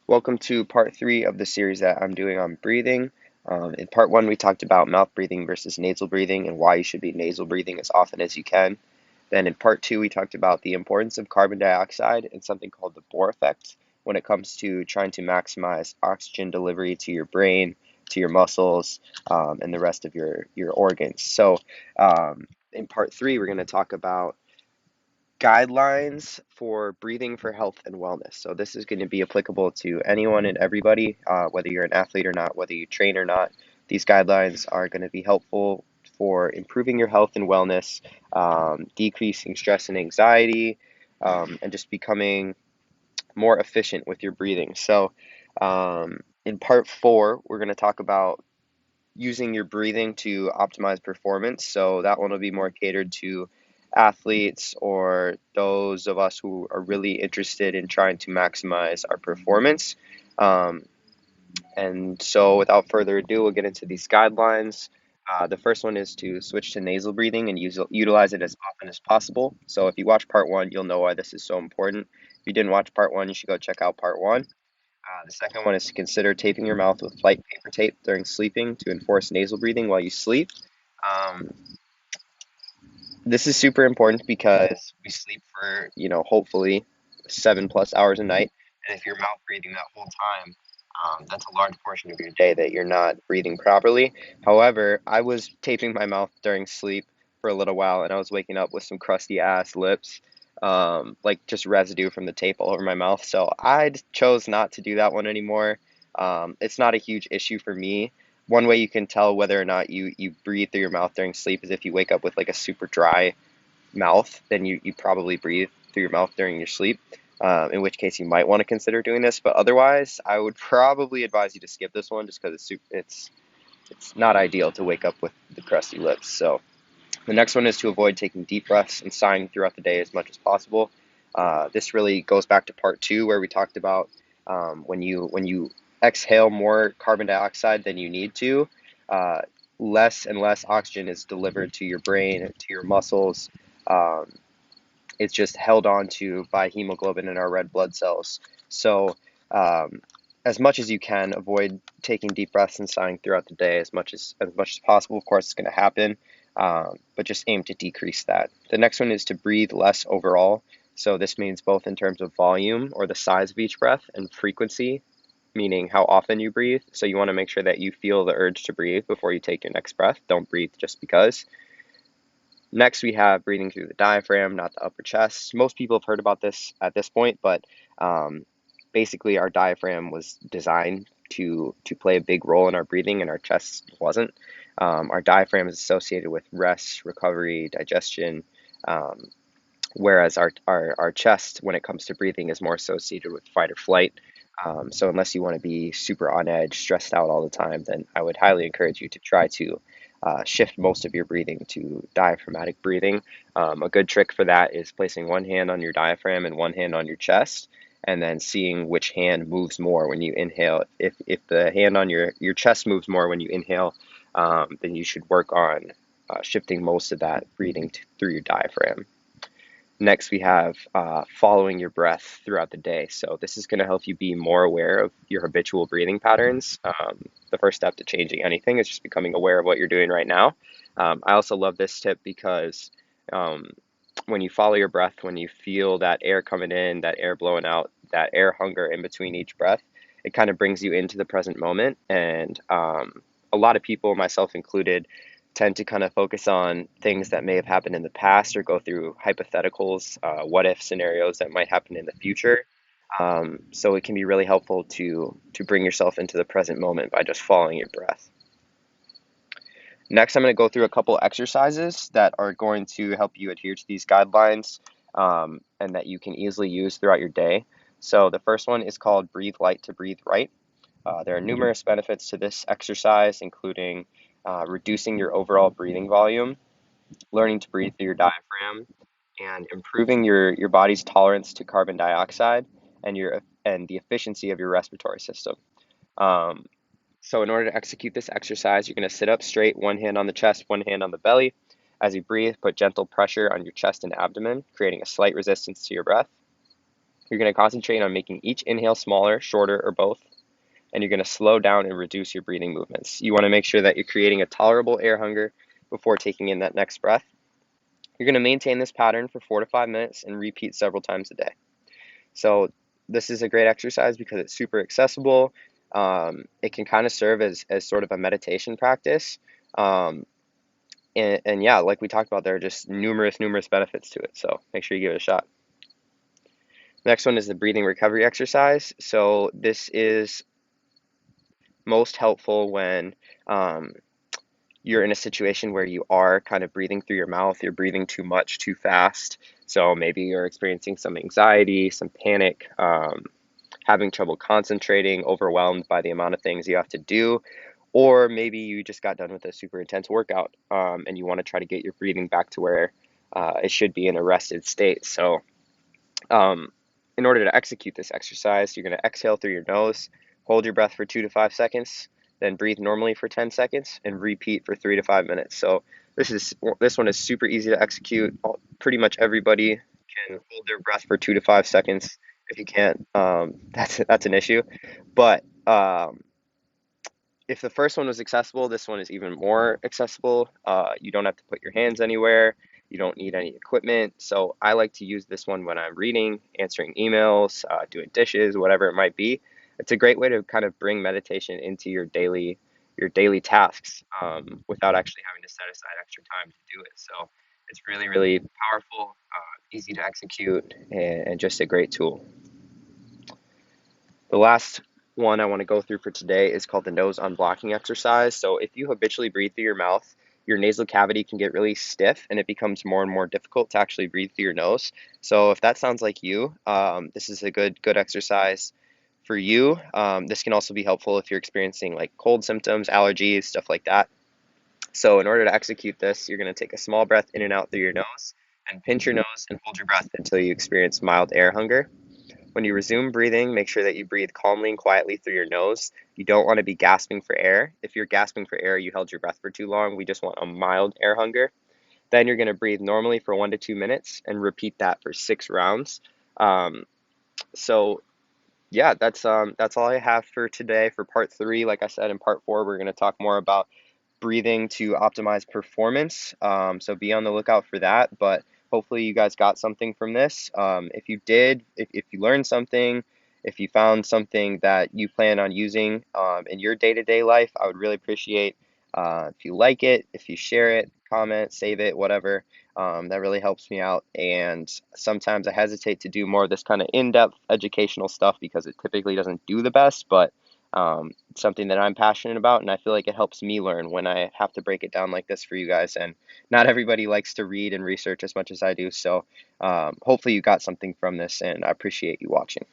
Welcome to part three of the series that I'm doing on breathing. In part one, we talked about mouth breathing versus nasal breathing and why you should be nasal breathing as often as you can. Then in part two, we talked about the importance of carbon dioxide and something called the Bohr effect when it comes to trying to maximize oxygen delivery to your brain, to your muscles, and the rest of your organs. In part three, we're going to talk about guidelines for breathing for health and wellness. So this is going to be applicable to anyone and everybody, whether you're an athlete or not, whether you train or not. These guidelines are going to be helpful for improving your health and wellness, decreasing stress and anxiety, and just becoming more efficient with your breathing. In part four, we're going to talk about using your breathing to optimize performance. So that one will be more catered to athletes or those of us who are really interested in trying to maximize our performance. Um, without further ado, we'll get into these guidelines. The first one is to switch to nasal breathing and utilize it as often as possible. So if you watch part one, you'll know why this is so important. If you didn't watch part one, you should go check out part one. The second one is to consider taping your mouth with light paper tape during sleeping to enforce nasal breathing while you sleep. Um, this is super important because we sleep for, hopefully 7+ hours a night. And if you're mouth breathing that whole time, that's a large portion of your day that you're not breathing properly. However, I was taping my mouth during sleep for a little while and I was waking up with some crusty ass lips, like just residue from the tape all over my mouth. So I chose not to do that one anymore. It's not a huge issue for me. One way you can tell whether or not you breathe through your mouth during sleep is if you wake up with like a super dry mouth, then you probably breathe through your mouth during your sleep. In which case you might want to consider doing this, but otherwise I would probably advise you to skip this one just because it's not ideal to wake up with the crusty lips. So the next one is to avoid taking deep breaths and sighing throughout the day as much as possible. This really goes back to part two where we talked about when you exhale more carbon dioxide than you need to, uh, less and less oxygen is delivered to your brain, to your muscles. Um, it's just held on to by hemoglobin in our red blood cells. So, um, as much as you can, avoid taking deep breaths and sighing throughout the day as much as possible. Of course, it's going to happen, but just aim to decrease that. The next one is to breathe less overall. So this means both in terms of volume or the size of each breath and frequency, meaning how often you breathe. So you want to make sure that you feel the urge to breathe before you take your next breath. Don't breathe just because. Next, we have breathing through the diaphragm, not the upper chest. Most people have heard about this at this point, but um, basically, our diaphragm was designed to play a big role in our breathing, and our chest wasn't. Our diaphragm is associated with rest, recovery, digestion, um, whereas our chest, when it comes to breathing, is more associated with fight or flight. So unless you want to be super on edge, stressed out all the time, then I would highly encourage you to try to shift most of your breathing to diaphragmatic breathing. A good trick for that is placing one hand on your diaphragm and one hand on your chest, and then seeing which hand moves more when you inhale. If the hand on your chest moves more when you inhale, then you should work on shifting most of that breathing through your diaphragm. Next, we have following your breath throughout the day. So this is going to help you be more aware of your habitual breathing patterns. The first step to changing anything is just becoming aware of what you're doing right now. I also love this tip because um, when you follow your breath, when you feel that air coming in, that air blowing out, that air hunger in between each breath, it kind of brings you into the present moment. And a lot of people, myself included, tend to kind of focus on things that may have happened in the past or go through hypotheticals, what if scenarios that might happen in the future. So it can be really helpful to bring yourself into the present moment by just following your breath. Next, I'm going to go through a couple exercises that are going to help you adhere to these guidelines, and that you can easily use throughout your day. So the first one is called Breathe Light to Breathe Right. There are numerous benefits to this exercise, including reducing your overall breathing volume, learning to breathe through your diaphragm, and improving your body's tolerance to carbon dioxide and the efficiency of your respiratory system. Um, so in order to execute this exercise, you're going to sit up straight, one hand on the chest, one hand on the belly. As you breathe, put gentle pressure on your chest and abdomen, creating a slight resistance to your breath. You're going to concentrate on making each inhale smaller, shorter, or both, and you're going to slow down and reduce your breathing movements. You want to make sure that you're creating a tolerable air hunger before taking in that next breath. You're going to maintain this pattern for 4 to 5 minutes and repeat several times a day. So this is a great exercise because it's super accessible. It can kind of serve as sort of a meditation practice. Um, and yeah, like we talked about, there are just numerous benefits to it. So make sure you give it a shot. Next one is the breathing recovery exercise. So this is most helpful when um, you're in a situation where you are kind of breathing through your mouth, you're breathing too much, too fast. So maybe you're experiencing some anxiety, some panic, having trouble concentrating, overwhelmed by the amount of things you have to do, or maybe you just got done with a super intense workout and you want to try to get your breathing back to where it should be in a rested state. So um, in order to execute this exercise, you're going to exhale through your nose, hold your breath for 2 to 5 seconds, then breathe normally for 10 seconds, and repeat for 3 to 5 minutes. So this one is super easy to execute. Pretty much everybody can hold their breath for 2 to 5 seconds. If you can't, that's an issue. But if the first one was accessible, this one is even more accessible. You don't have to put your hands anywhere. You don't need any equipment. So I like to use this one when I'm reading, answering emails, doing dishes, whatever it might be. It's a great way to kind of bring meditation into your daily tasks without actually having to set aside extra time to do it. So it's really powerful, easy to execute, and just a great tool. The last one I want to go through for today is called the nose unblocking exercise. So if you habitually breathe through your mouth, your nasal cavity can get really stiff and it becomes more and more difficult to actually breathe through your nose. So if that sounds like you, this is a good exercise for you. This can also be helpful if you're experiencing like cold symptoms, allergies, stuff like that. So in order to execute this, you're going to take a small breath in and out through your nose and pinch your nose and hold your breath until you experience mild air hunger. When you resume breathing, make sure that you breathe calmly and quietly through your nose. You don't want to be gasping for air. If you're gasping for air, you held your breath for too long. We just want a mild air hunger. Then you're going to breathe normally for 1 to 2 minutes and repeat that for 6 rounds. So yeah, that's all I have for today for part three. Like I said, in part four, we're going to talk more about breathing to optimize performance. So be on the lookout for that. But hopefully you guys got something from this. If you did, if you learned something, if you found something that you plan on using in your day-to-day life, I would really appreciate if you like it, if you share it, comment, save it, whatever. That really helps me out. And sometimes I hesitate to do more of this kind of in-depth educational stuff because it typically doesn't do the best, but it's something that I'm passionate about, and I feel like it helps me learn when I have to break it down like this for you guys. And not everybody likes to read and research as much as I do, so hopefully you got something from this, and I appreciate you watching.